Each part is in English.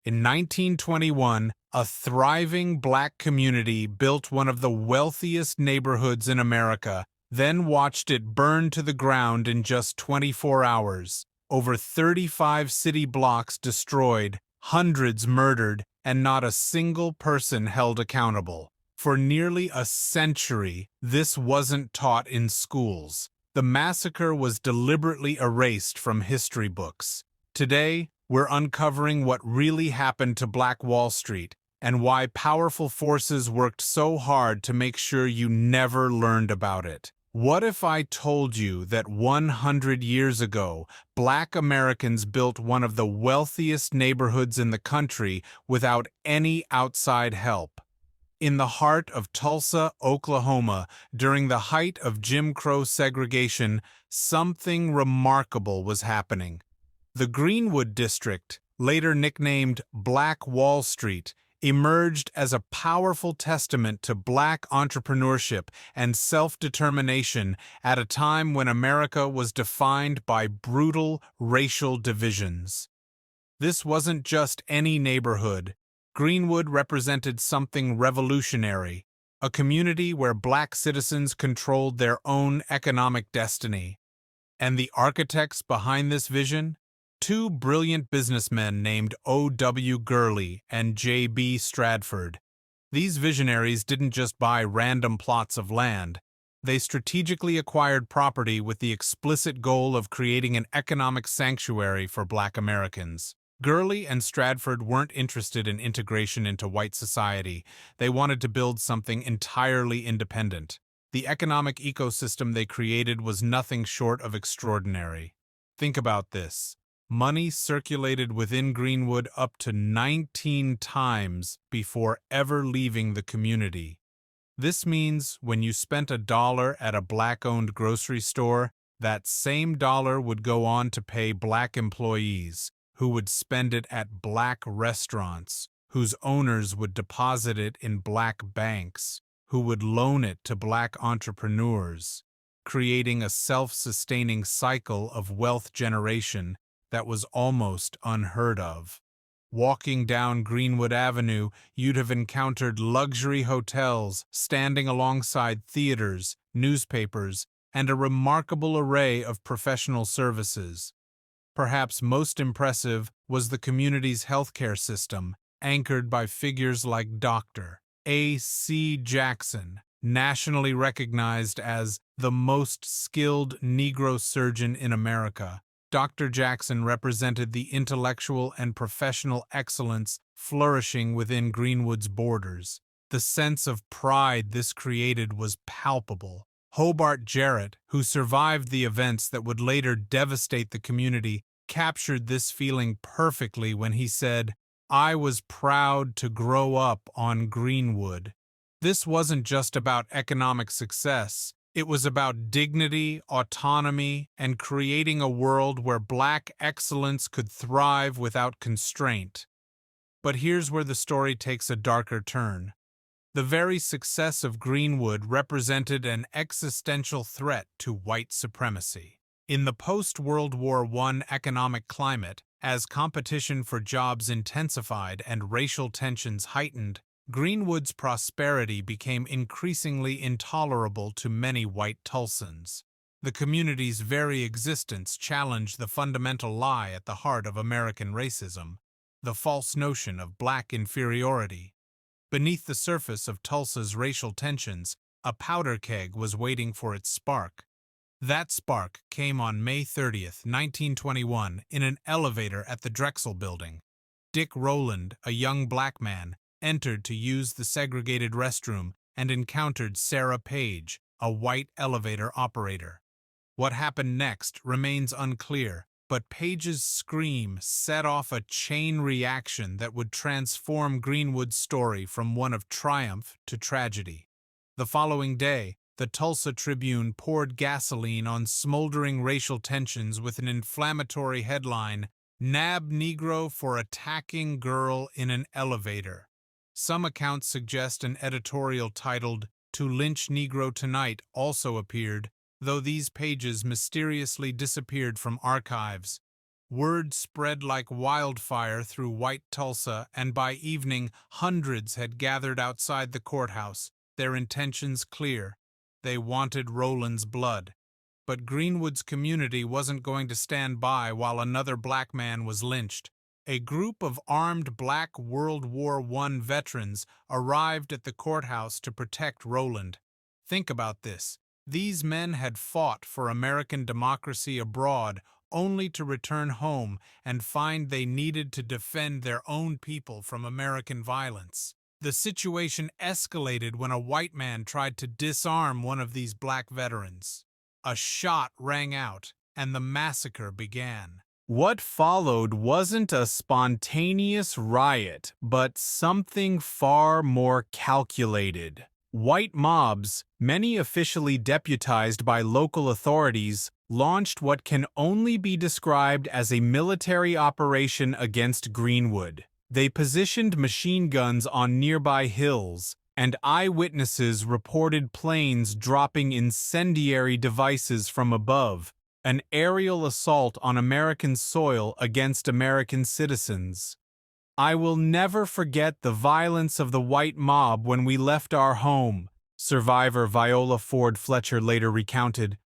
In 1921, a thriving black community built one of the wealthiest neighborhoods in America, then watched it burn to the ground in just 24 hours. Over 35 city blocks destroyed, hundreds murdered, and not a single person held accountable. For nearly a century, this wasn't taught in schools. The massacre was deliberately erased from history books. Today, we're uncovering what really happened to Black Wall Street and why powerful forces worked so hard to make sure you never learned about it. What if I told you that 100 years ago, Black Americans built one of the wealthiest neighborhoods in the country without any outside help? In the heart of Tulsa, Oklahoma, during the height of Jim Crow segregation, something remarkable was happening. The Greenwood district, later nicknamed Black Wall Street, emerged as a powerful testament to Black entrepreneurship and self-determination at a time when America was defined by brutal racial divisions. This wasn't just any neighborhood. Greenwood represented something revolutionary, a community where Black citizens controlled their own economic destiny. And the architects behind this vision? Two brilliant businessmen named O.W. Gurley and J.B. Stradford. These visionaries didn't just buy random plots of land. They strategically acquired property with the explicit goal of creating an economic sanctuary for Black Americans. Gurley and Stradford weren't interested in integration into white society. They wanted to build something entirely independent. The economic ecosystem they created was nothing short of extraordinary. Think about this. Money circulated within Greenwood up to 19 times before ever leaving the community. This means when you spent $1 at a Black-owned grocery store, that same dollar would go on to pay Black employees, who would spend it at Black restaurants, whose owners would deposit it in Black banks, who would loan it to Black entrepreneurs, creating a self-sustaining cycle of wealth generation that was almost unheard of. Walking down Greenwood Avenue, you'd have encountered luxury hotels standing alongside theaters, newspapers, and a remarkable array of professional services. Perhaps most impressive was the community's healthcare system, anchored by figures like Dr. A.C. Jackson, nationally recognized as the most skilled Negro surgeon in America. Dr. Jackson represented the intellectual and professional excellence flourishing within Greenwood's borders. The sense of pride this created was palpable. Hobart Jarrett, who survived the events that would later devastate the community, captured this feeling perfectly when he said, "I was proud to grow up on Greenwood." This wasn't just about economic success. It was about dignity, autonomy, and creating a world where Black excellence could thrive without constraint. But here's where the story takes a darker turn. The very success of Greenwood represented an existential threat to white supremacy. In the post-World War I economic climate, as competition for jobs intensified and racial tensions heightened, Greenwood's prosperity became increasingly intolerable to many white Tulsans. The community's very existence challenged the fundamental lie at the heart of American racism, the false notion of Black inferiority. Beneath the surface of Tulsa's racial tensions, a powder keg was waiting for its spark. That spark came on May 30th, 1921, in an elevator at the Drexel Building. Dick Rowland, a young Black man, entered to use the segregated restroom and encountered Sarah Page, a white elevator operator. What happened next remains unclear, but Page's scream set off a chain reaction that would transform Greenwood's story from one of triumph to tragedy. The following day, the Tulsa Tribune poured gasoline on smoldering racial tensions with an inflammatory headline, "Nab Negro for Attacking Girl in an Elevator." Some accounts suggest an editorial titled, "To Lynch Negro Tonight" also appeared, though these pages mysteriously disappeared from archives. Word spread like wildfire through White Tulsa, and by evening, hundreds had gathered outside the courthouse, their intentions clear. They wanted Rowland's blood. But Greenwood's community wasn't going to stand by while another black man was lynched. A group of armed black World War I veterans arrived at the courthouse to protect Rowland. Think about this. These men had fought for American democracy abroad only to return home and find they needed to defend their own people from American violence. The situation escalated when a white man tried to disarm one of these black veterans. A shot rang out, and the massacre began. What followed wasn't a spontaneous riot, but something far more calculated. White mobs, many officially deputized by local authorities, launched what can only be described as a military operation against Greenwood. They positioned machine guns on nearby hills, and eyewitnesses reported planes dropping incendiary devices from above, an aerial assault on American soil against American citizens. I will never forget the violence of the white mob when we left our home, survivor Viola Ford Fletcher later recounted.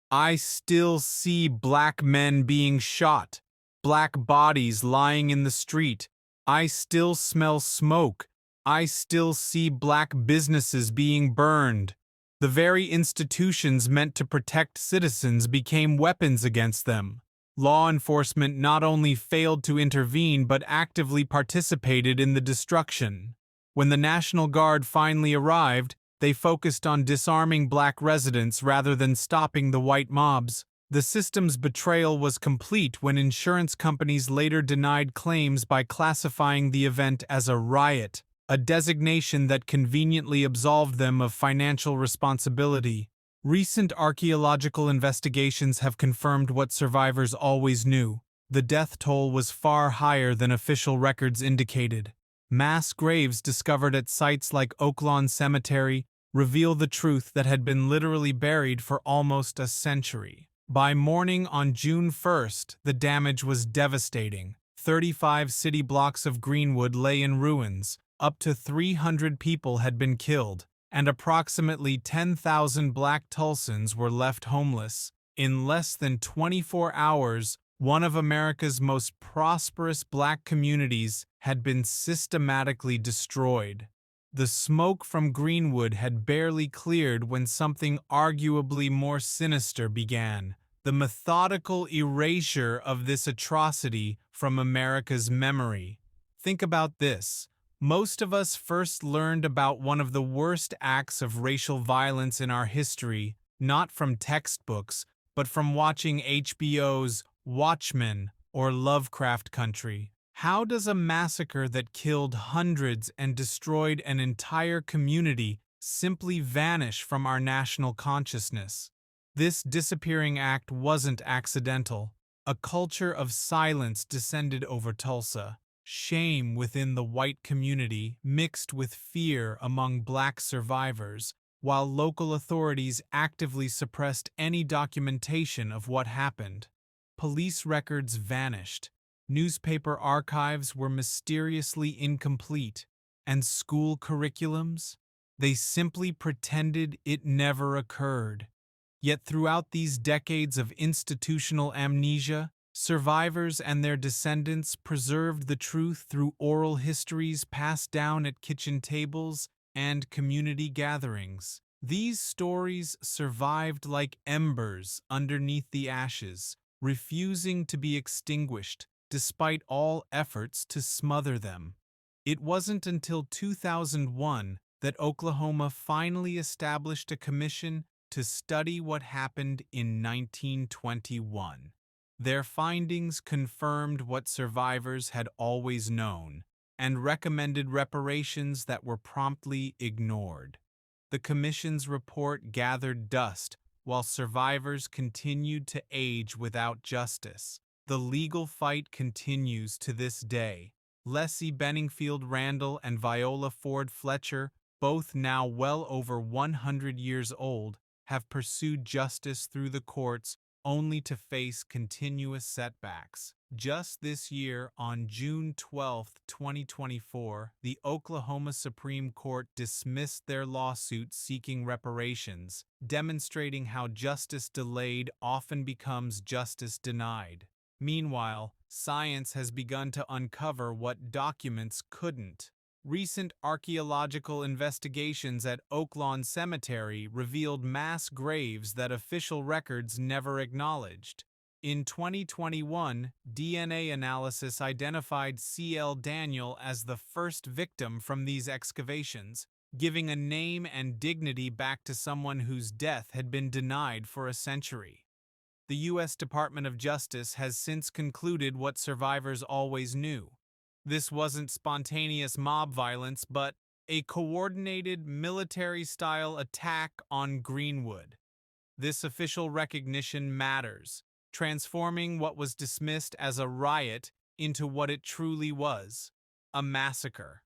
I still see black men being shot, black bodies lying in the street. I still smell smoke. I still see black businesses being burned. The very institutions meant to protect citizens became weapons against them. Law enforcement not only failed to intervene but actively participated in the destruction. When the National Guard finally arrived, they focused on disarming black residents rather than stopping the white mobs. The system's betrayal was complete when insurance companies later denied claims by classifying the event as a riot, a designation that conveniently absolved them of financial responsibility. Recent archaeological investigations have confirmed what survivors always knew. The death toll was far higher than official records indicated. Mass graves discovered at sites like Oaklawn Cemetery reveal the truth that had been literally buried for almost a century. By morning on June 1st, the damage was devastating. 35 city blocks of Greenwood lay in ruins, up to 300 people had been killed, and approximately 10,000 black Tulsans were left homeless. In less than 24 hours, one of America's most prosperous black communities had been systematically destroyed. The smoke from Greenwood had barely cleared when something arguably more sinister began: the methodical erasure of this atrocity from America's memory. Think about this. Most of us first learned about one of the worst acts of racial violence in our history, not from textbooks, but from watching HBO's Watchmen or Lovecraft Country. How does a massacre that killed hundreds and destroyed an entire community simply vanish from our national consciousness? This disappearing act wasn't accidental. A culture of silence descended over Tulsa. Shame within the white community mixed with fear among black survivors, while local authorities actively suppressed any documentation of what happened. Police records vanished. Newspaper archives were mysteriously incomplete, and school curriculums? They simply pretended it never occurred. Yet throughout these decades of institutional amnesia, survivors and their descendants preserved the truth through oral histories passed down at kitchen tables and community gatherings. These stories survived like embers underneath the ashes, refusing to be extinguished, despite all efforts to smother them. It wasn't until 2001 that Oklahoma finally established a commission to study what happened in 1921. Their findings confirmed what survivors had always known and recommended reparations that were promptly ignored. The commission's report gathered dust while survivors continued to age without justice. The legal fight continues to this day. Leslie Benningfield Randall and Viola Ford Fletcher, both now well over 100 years old, have pursued justice through the courts only to face continuous setbacks. Just this year, on June 12, 2024, the Oklahoma Supreme Court dismissed their lawsuit seeking reparations, demonstrating how justice delayed often becomes justice denied. Meanwhile, science has begun to uncover what documents couldn't. Recent archaeological investigations at Oaklawn Cemetery revealed mass graves that official records never acknowledged. In 2021, DNA analysis identified C.L. Daniel as the first victim from these excavations, giving a name and dignity back to someone whose death had been denied for a century. The U.S. Department of Justice has since concluded what survivors always knew. This wasn't spontaneous mob violence, but a coordinated military-style attack on Greenwood. This official recognition matters, transforming what was dismissed as a riot into what it truly was, a massacre.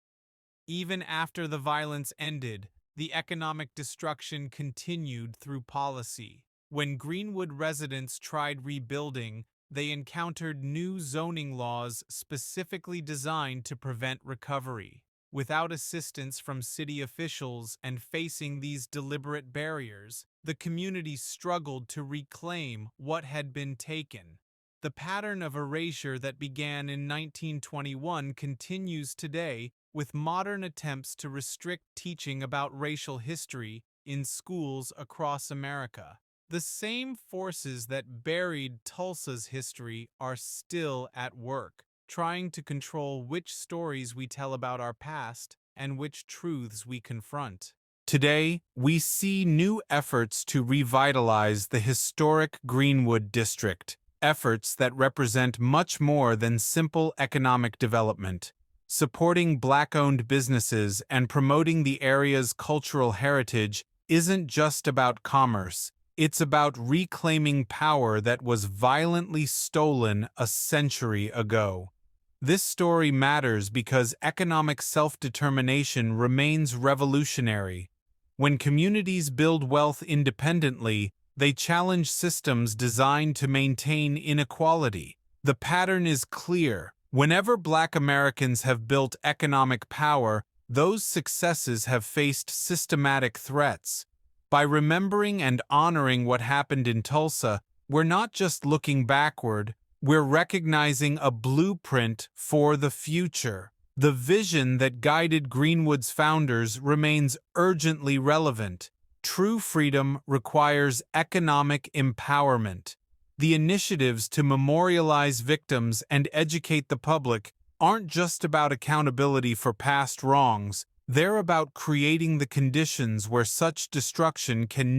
Even after the violence ended, the economic destruction continued through policy. When Greenwood residents tried rebuilding, they encountered new zoning laws specifically designed to prevent recovery. Without assistance from city officials and facing these deliberate barriers, the community struggled to reclaim what had been taken. The pattern of erasure that began in 1921 continues today, with modern attempts to restrict teaching about racial history in schools across America. The same forces that buried Tulsa's history are still at work, trying to control which stories we tell about our past and which truths we confront. Today, we see new efforts to revitalize the historic Greenwood district, efforts that represent much more than simple economic development. Supporting Black-owned businesses and promoting the area's cultural heritage isn't just about commerce. It's about reclaiming power that was violently stolen a century ago. This story matters because economic self-determination remains revolutionary. When communities build wealth independently, they challenge systems designed to maintain inequality. The pattern is clear. Whenever Black Americans have built economic power, those successes have faced systematic threats. By remembering and honoring what happened in Tulsa, we're not just looking backward, we're recognizing a blueprint for the future. The vision that guided Greenwood's founders remains urgently relevant. True freedom requires economic empowerment. The initiatives to memorialize victims and educate the public aren't just about accountability for past wrongs. They're about creating the conditions where such destruction can